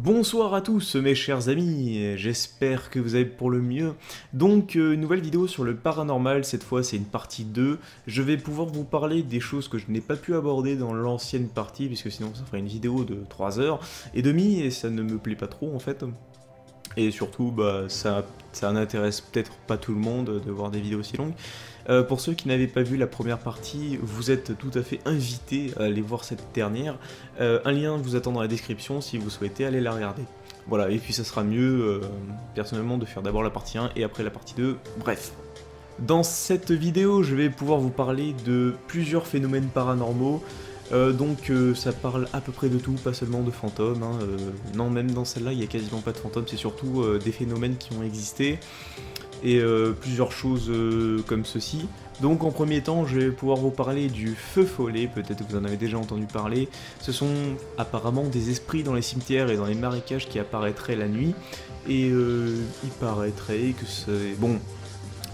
Bonsoir à tous mes chers amis, j'espère que vous allez pour le mieux. Donc nouvelle vidéo sur le paranormal, cette fois c'est une partie 2. Je vais pouvoir vous parler des choses que je n'ai pas pu aborder dans l'ancienne partie, puisque sinon ça ferait une vidéo de 3h30 et ça ne me plaît pas trop en fait. Et surtout ça n'intéresse peut-être pas tout le monde de voir des vidéos aussi longues. Pour ceux qui n'avaient pas vu la première partie, vous êtes tout à fait invités à aller voir cette dernière. Un lien vous attend dans la description si vous souhaitez aller la regarder. Voilà, et puis ça sera mieux, personnellement, de faire d'abord la partie 1 et après la partie 2, bref. Dans cette vidéo, je vais pouvoir vous parler de plusieurs phénomènes paranormaux. Ça parle à peu près de tout, pas seulement de fantômes. Non, même dans celle-là, il n'y a quasiment pas de fantômes, c'est surtout des phénomènes qui ont existé. Et plusieurs choses comme ceci. Donc en premier temps, je vais pouvoir vous parler du feu follet, peut-être que vous en avez déjà entendu parler. Ce sont apparemment des esprits dans les cimetières et dans les marécages qui apparaîtraient la nuit. Et il paraîtrait que c'est... Bon,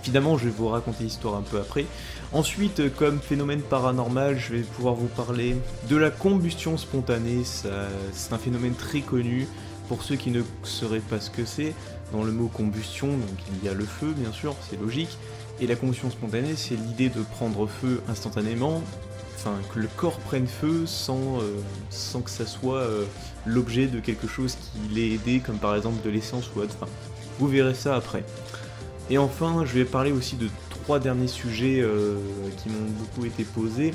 finalement je vais vous raconter l'histoire un peu après. Ensuite, comme phénomène paranormal, je vais pouvoir vous parler de la combustion spontanée. C'est un phénomène très connu. Pour ceux qui ne sauraient pas ce que c'est, dans le mot combustion, donc il y a le feu bien sûr, c'est logique, et la combustion spontanée c'est l'idée de prendre feu instantanément, enfin que le corps prenne feu sans que ça soit l'objet de quelque chose qui l'ait aidé, comme par exemple de l'essence ou autre, enfin, vous verrez ça après. Et enfin, je vais parler aussi de 3 derniers sujets qui m'ont beaucoup été posés.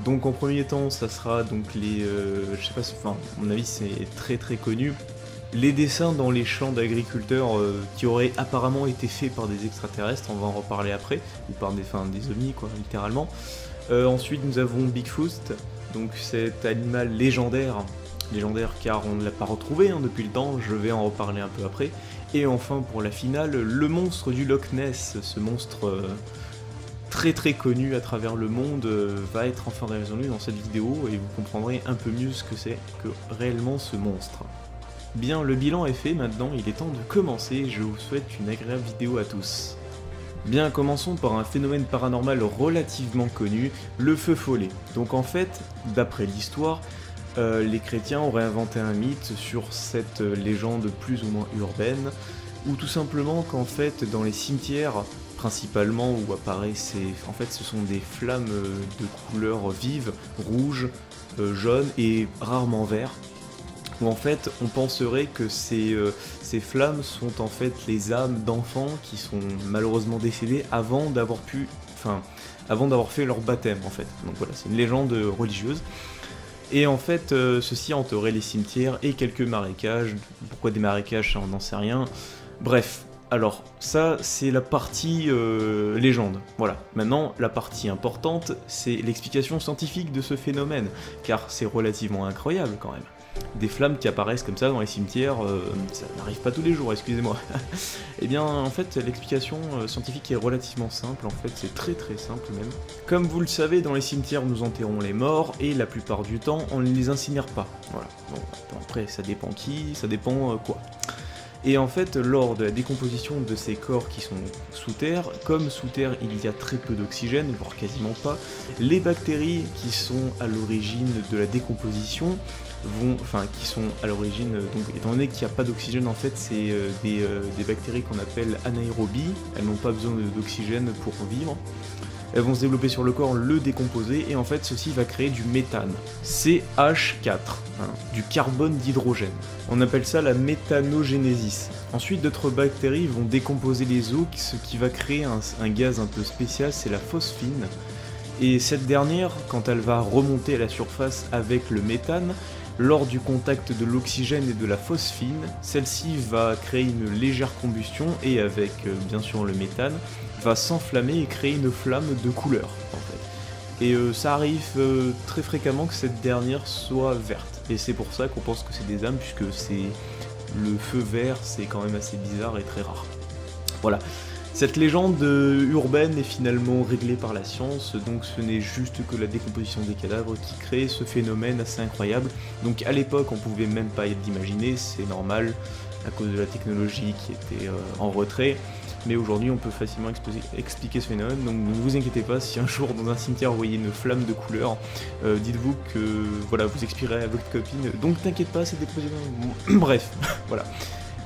Donc en premier temps, ça sera donc les... je sais pas, enfin, à mon avis c'est très connu. Les dessins dans les champs d'agriculteurs qui auraient apparemment été faits par des extraterrestres, on va en reparler après, ou par des ovnis quoi, littéralement. Ensuite nous avons Bigfoot, donc cet animal légendaire car on ne l'a pas retrouvé depuis le temps, je vais en reparler un peu après. Et enfin pour la finale, le monstre du Loch Ness, ce monstre très connu à travers le monde, va être enfin résolu dans cette vidéo et vous comprendrez un peu mieux ce que c'est que réellement ce monstre. Bien, le bilan est fait, maintenant il est temps de commencer, je vous souhaite une agréable vidéo à tous. Bien, commençons par un phénomène paranormal relativement connu, le feu follet. Donc en fait, d'après l'histoire, les chrétiens auraient inventé un mythe sur cette légende plus ou moins urbaine, ou tout simplement qu'en fait dans les cimetières, principalement où apparaissent en fait ce sont des flammes de couleur vive, rouge, jaune et rarement vert, où en fait on penserait que ces flammes sont en fait les âmes d'enfants qui sont malheureusement décédés avant d'avoir fait leur baptême en fait. Donc voilà, c'est une légende religieuse. Et en fait, ceci hanterait les cimetières et quelques marécages. Pourquoi des marécages, ça on n'en sait rien. Bref, alors ça c'est la partie légende. Voilà, maintenant la partie importante, c'est l'explication scientifique de ce phénomène, car c'est relativement incroyable quand même. Des flammes qui apparaissent comme ça dans les cimetières, ça n'arrive pas tous les jours, excusez-moi. Et bien en fait l'explication scientifique est relativement simple, en fait c'est très simple même. Comme vous le savez, dans les cimetières nous enterrons les morts et la plupart du temps on ne les incinère pas. Voilà, bon, après ça dépend qui, ça dépend quoi. Et en fait, lors de la décomposition de ces corps qui sont sous terre, comme sous terre il y a très peu d'oxygène, voire quasiment pas, les bactéries qui sont à l'origine de la décomposition qui sont à l'origine, donc étant donné qu'il n'y a pas d'oxygène, en fait c'est des bactéries qu'on appelle anaérobies, elles n'ont pas besoin d'oxygène pour vivre. Elles vont se développer sur le corps, le décomposer, et en fait ceci va créer du méthane, CH4, du carbone d'hydrogène. On appelle ça la méthanogénésis. Ensuite d'autres bactéries vont décomposer les os, ce qui va créer un gaz un peu spécial, c'est la phosphine. Et cette dernière, quand elle va remonter à la surface avec le méthane, lors du contact de l'oxygène et de la phosphine, celle-ci va créer une légère combustion et avec bien sûr le méthane, va s'enflammer et créer une flamme de couleur en fait. Et ça arrive très fréquemment que cette dernière soit verte. Et c'est pour ça qu'on pense que c'est des âmes, puisque le feu vert c'est quand même assez bizarre et très rare. Voilà. Cette légende urbaine est finalement réglée par la science, donc ce n'est juste que la décomposition des cadavres qui crée ce phénomène assez incroyable. Donc à l'époque on pouvait même pas l'imaginer, c'est normal, à cause de la technologie qui était en retrait. mais aujourd'hui on peut facilement expliquer ce phénomène, donc ne vous inquiétez pas si un jour dans un cimetière vous voyez une flamme de couleur, dites-vous que voilà, vous expirez à votre copine, donc t'inquiète pas, c'est des procédés... Bref, voilà.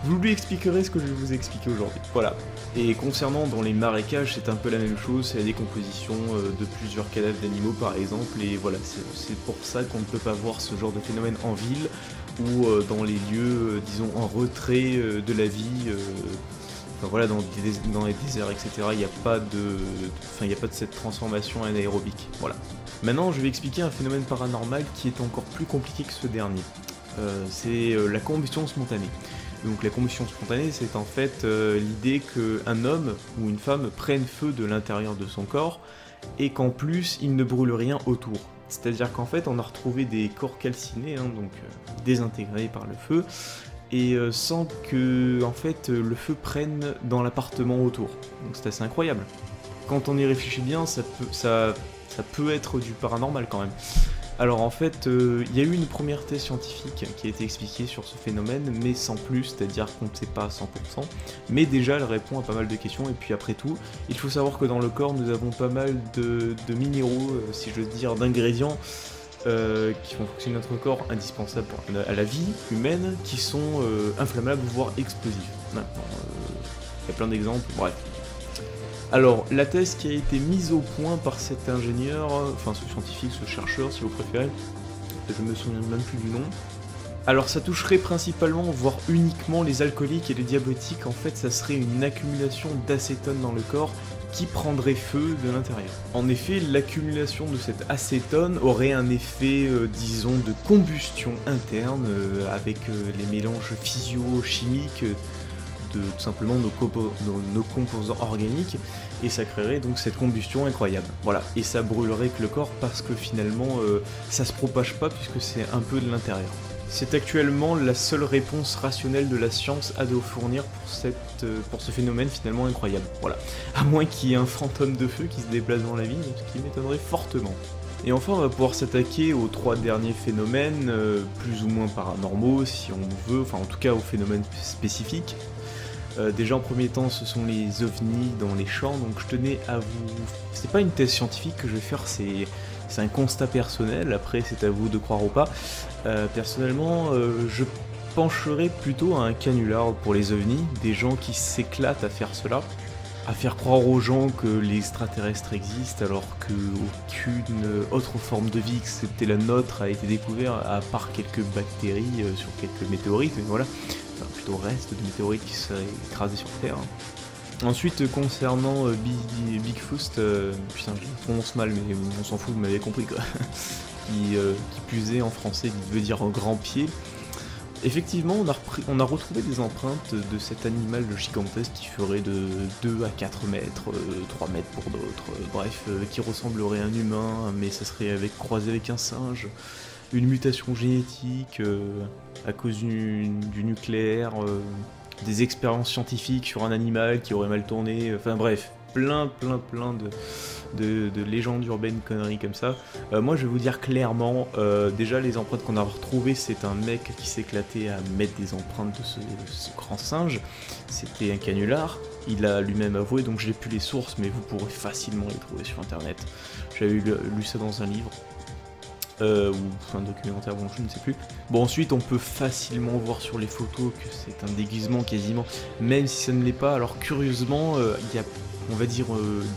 Vous lui expliquerez ce que je vais vous expliquer aujourd'hui. Voilà. Et concernant dans les marécages, c'est un peu la même chose, c'est la décomposition de plusieurs cadavres d'animaux par exemple, et voilà, c'est pour ça qu'on ne peut pas voir ce genre de phénomène en ville, ou dans les lieux, disons, en retrait de la vie, enfin voilà, dans les déserts, etc. Il n'y a pas de cette transformation anaérobique. Voilà. Maintenant, je vais expliquer un phénomène paranormal qui est encore plus compliqué que ce dernier. C'est la combustion spontanée. Donc la combustion spontanée, c'est en fait l'idée qu'un homme ou une femme prenne feu de l'intérieur de son corps et qu'en plus, il ne brûle rien autour. C'est-à-dire qu'en fait, on a retrouvé des corps calcinés, hein, donc désintégrés par le feu, et sans que en fait, le feu prenne dans l'appartement autour. Donc c'est assez incroyable. Quand on y réfléchit bien, ça peut être du paranormal quand même. Alors en fait, il y a eu une première thèse scientifique qui a été expliquée sur ce phénomène, mais sans plus, c'est-à-dire qu'on ne sait pas à 100%, mais déjà elle répond à pas mal de questions, et puis après tout, il faut savoir que dans le corps, nous avons pas mal de minéraux, si je veux dire, d'ingrédients, qui font fonctionner notre corps, indispensables à la vie humaine, qui sont inflammables, voire explosifs. Maintenant, il y a plein d'exemples, bref. Alors, la thèse qui a été mise au point par cet ingénieur, enfin ce scientifique, ce chercheur si vous préférez, je me souviens même plus du nom. Alors ça toucherait principalement, voire uniquement les alcooliques et les diabétiques, en fait ça serait une accumulation d'acétone dans le corps qui prendrait feu de l'intérieur. En effet, l'accumulation de cette acétone aurait un effet, disons, de combustion interne, avec les mélanges physio-chimiques, tout simplement nos composants organiques, et ça créerait donc cette combustion incroyable. Voilà, et ça brûlerait que le corps parce que finalement ça se propage pas puisque c'est un peu de l'intérieur. C'est actuellement la seule réponse rationnelle de la science à nous fournir pour ce phénomène finalement incroyable. Voilà, à moins qu'il y ait un fantôme de feu qui se déplace dans la ville, ce qui m'étonnerait fortement. Et enfin, on va pouvoir s'attaquer aux 3 derniers phénomènes, plus ou moins paranormaux si on veut, enfin en tout cas aux phénomènes spécifiques. Déjà en premier temps, ce sont les ovnis dans les champs, donc je tenais à vous... C'est pas une thèse scientifique que je vais faire, c'est un constat personnel, après c'est à vous de croire ou pas. Personnellement, je pencherais plutôt à un canular pour les ovnis, des gens qui s'éclatent à faire cela, à faire croire aux gens que les extraterrestres existent alors qu'aucune autre forme de vie excepté la nôtre a été découverte à part quelques bactéries sur quelques météorites, mais voilà. Enfin, plutôt reste de météorites qui seraient écrasés sur Terre. Ensuite, concernant Bigfoot, putain, je le prononce mal, mais on s'en fout, vous m'avez compris quoi. qui plus est en français, qui veut dire grand pied. Effectivement, on a retrouvé des empreintes de cet animal gigantesque qui ferait de 2 à 4 mètres, 3 mètres pour d'autres, bref, qui ressemblerait à un humain, mais ça serait croisé avec un singe. Une mutation génétique à cause du nucléaire, des expériences scientifiques sur un animal qui aurait mal tourné, enfin bref, plein de légendes urbaines, conneries comme ça. Moi je vais vous dire clairement, déjà les empreintes qu'on a retrouvées, c'est un mec qui s'éclatait à mettre des empreintes de ce grand singe, c'était un canular, il a lui-même avoué, donc j'ai plus les sources, mais vous pourrez facilement les trouver sur internet. J'avais lu ça dans un livre. Ou un documentaire, bon je ne sais plus. Bon ensuite on peut facilement voir sur les photos que c'est un déguisement quasiment, même si ça ne l'est pas. Alors curieusement, il y a on va dire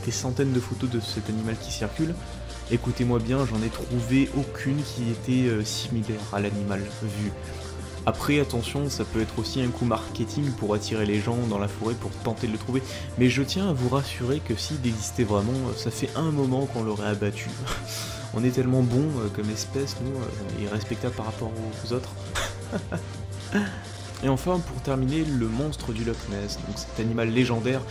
des centaines de photos de cet animal qui circulent. Écoutez-moi bien, j'en ai trouvé aucune qui était similaire à l'animal vu. Après attention, ça peut être aussi un coup marketing pour attirer les gens dans la forêt pour tenter de le trouver, mais je tiens à vous rassurer que s'il existait vraiment, ça fait un moment qu'on l'aurait abattu. On est tellement bon comme espèce, nous, et respectable par rapport aux autres. Et enfin, pour terminer, le monstre du Loch Ness, donc cet animal légendaire.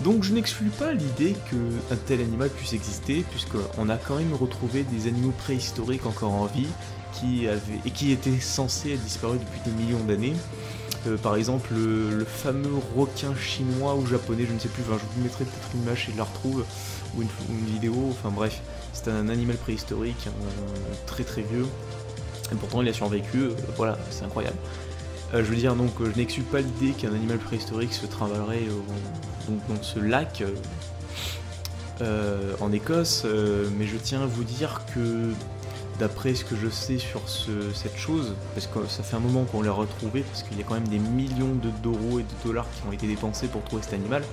Donc je n'exclus pas l'idée qu'un tel animal puisse exister, puisqu'on a quand même retrouvé des animaux préhistoriques encore en vie, qui étaient censés être disparus depuis des millions d'années. Par exemple, le fameux requin chinois ou japonais, je ne sais plus, enfin, je vous mettrai peut-être une image si je la retrouve, ou une vidéo, enfin bref. C'est un animal préhistorique, très très vieux, et pourtant il a survécu, voilà, c'est incroyable. Je veux dire, donc, je n'exclus pas l'idée qu'un animal préhistorique se trimballerait donc, dans ce lac en Écosse, mais je tiens à vous dire que d'après ce que je sais sur cette chose, parce que ça fait un moment qu'on l'a retrouvé, parce qu'il y a quand même des millions d'euros et de dollars qui ont été dépensés pour trouver cet animal,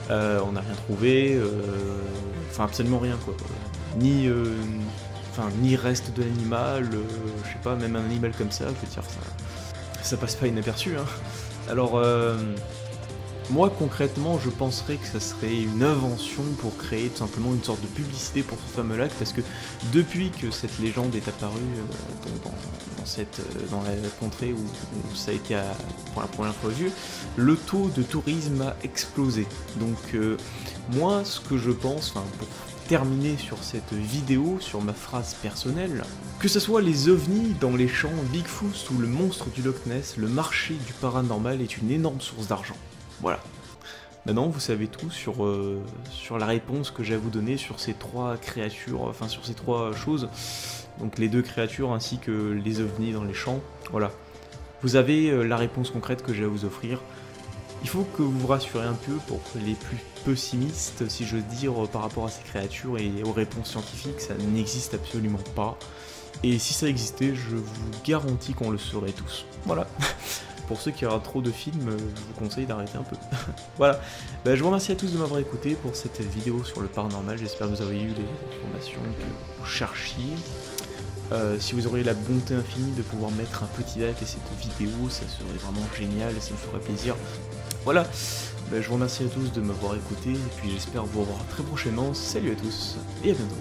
on n'a rien trouvé, enfin absolument rien quoi, ni reste de l'animal, je sais pas, même un animal comme ça, je veux dire, ça passe pas inaperçu, hein. Alors, moi concrètement, je penserais que ça serait une invention pour créer tout simplement une sorte de publicité pour ce fameux lac, parce que depuis que cette légende est apparue dans la contrée où ça a été pour la première fois vu, le taux de tourisme a explosé. Donc moi, ce que je pense, pour terminer sur cette vidéo, sur ma phrase personnelle, que ce soit les ovnis dans les champs, Bigfoot ou le monstre du Loch Ness, le marché du paranormal est une énorme source d'argent. Voilà. Maintenant, vous savez tout sur la réponse que j'ai à vous donner sur ces trois créatures, enfin sur ces trois choses, donc les deux créatures ainsi que les ovnis dans les champs. Voilà. Vous avez la réponse concrète que j'ai à vous offrir. Il faut que vous vous rassurez un peu pour les plus pessimistes, si je veux dire, par rapport à ces créatures et aux réponses scientifiques, ça n'existe absolument pas. Et si ça existait, je vous garantis qu'on le saurait tous. Voilà. Pour ceux qui auront trop de films, je vous conseille d'arrêter un peu. Voilà. Je vous remercie à tous de m'avoir écouté pour cette vidéo sur le paranormal. J'espère que vous avez eu les informations que vous cherchiez. Si vous auriez la bonté infinie de pouvoir mettre un petit like à cette vidéo, ça serait vraiment génial et ça me ferait plaisir. Voilà, je vous remercie à tous de m'avoir écouté et puis j'espère vous revoir très prochainement. Salut à tous et à bientôt.